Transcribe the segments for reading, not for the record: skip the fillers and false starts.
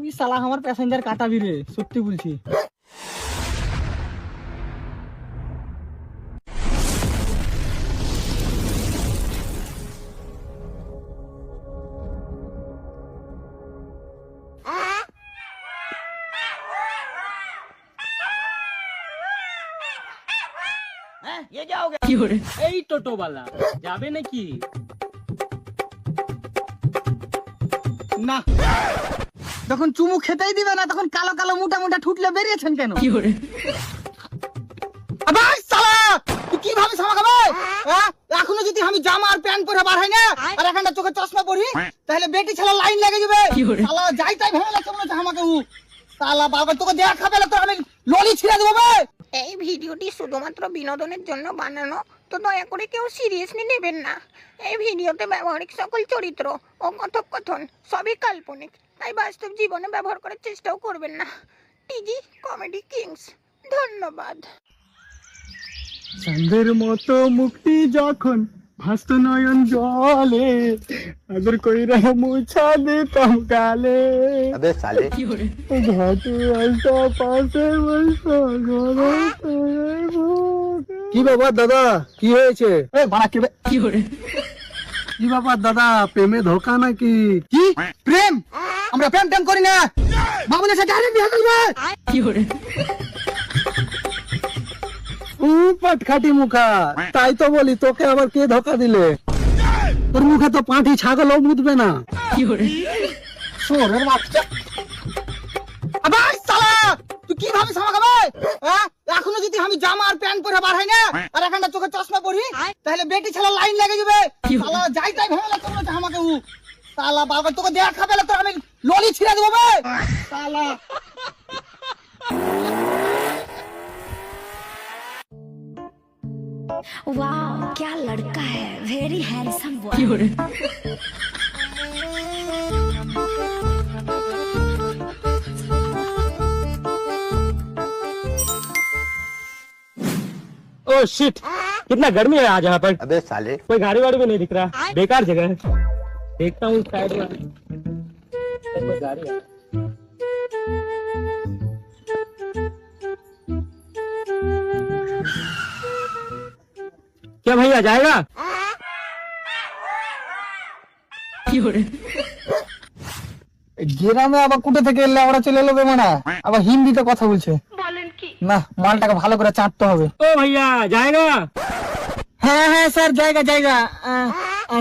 তুই শালা আমার প্যাসেঞ্জার কাটাবি রে, সত্যি বলছি। এই টোটোওয়ালা যাবে নাকি? না, যখন চুমু খেতেই দিবে না তখন কালো কালো মোটা মোটা ঠুটলে বেরিয়েছেন কেন? আবার শালা তুই কি ভাবিস আমাকে বে? হ্যাঁ? এখনো যদি আমি জামা আর প্যান্ট পরে বার হই না আর এখানটা চোখে চশমা পরি তাহলে বেটি ছেলে লাইন লেগে যাবে। শালা যাই তাই ভেবে লাগছে মনে হচ্ছে আমাকে উ শালা বাবা তোকে দেখাবে না তো আমি ললি ছিঁড়ে দেবো বে। এই ভিডিওটি শুধুমাত্র বিনোদনের জন্য বানানো, তো দয়া করে কেউ সিরিয়াসলি নেবেন না। এই ভিডিওতে ব্যবহারিক সকল চরিত্র ও কথোপকথন সবই কাল্পনিক, তাই বাস্তব জীবনে ব্যবহার করার চেষ্টাও করবেন না। টিজি কমেডি কিংস, ধন্যবাদ। চাঁদের মতো মুক্তি যখন ভাসত নয়ন জলে, আদর কইরা মুছা দিতাম গালে। अबे साले ঘাটে আসা পাশে বসা কি ব্যাপার দাদা, কি হয়েছে? কি ব্যাপার দাদা, প্রেমে ধোকা নাকি? কি প্রেম? আমরা প্রেম টেম করি না, বাবুদের সাথে ডাইরেক্ট বিয়ে করবে। পাটখাটি মুখা, তাই তো বলি তোকে আবার কে ধোকা দিলে? তোর মুখে তো পাঁঠি ছাগলও মুতবে না। শোরের বাচ্চা, আবার শালা তুই কি ভাবিস আমাকে বে? হ্যাঁ? এখনো যদি আমি জামা আর প্যান্ট পরে বার হই না আর এখানটা চোখে চশমা পরি তাহলে বেটি ছেলে লাইন লেগে যাবে। শালা যাই তাই ভেবে লাগছে মনে হচ্ছে আমাকে উ শালা বাবা তোকে দেখাবে না তো আমি ললি ছিঁড়ে দেবো বে। শালা वाह क्या लड़का है, very handsome boy. Oh shit, कितना गर्मी है आज यहाँ पर। अबे साले कोई गाड़ी वाड़ी भी नहीं दिख रहा, बेकार जगह है। देखता हूँ साइड में कोई गाड़ी है। क्या भैया जाएगा? গ্রামে আবার কোথা থেকে এলে আমরা চলে এলো বেমানা, আবার হিন্দিতে কথা বলছে। না, মালটাকে ভালো করে চাটতে হবে। ओ भैया जाएगा? হ্যাঁ হ্যাঁ স্যার, জায়গা জায়গা।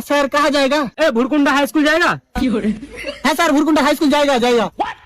স্যার কাহা জায়গা? ए भुरकुंडा हाई स्कूल जाएगा? হ্যাঁ স্যার, ভুরকুন্ডা হাই স্কুল জায়গা জায়গা।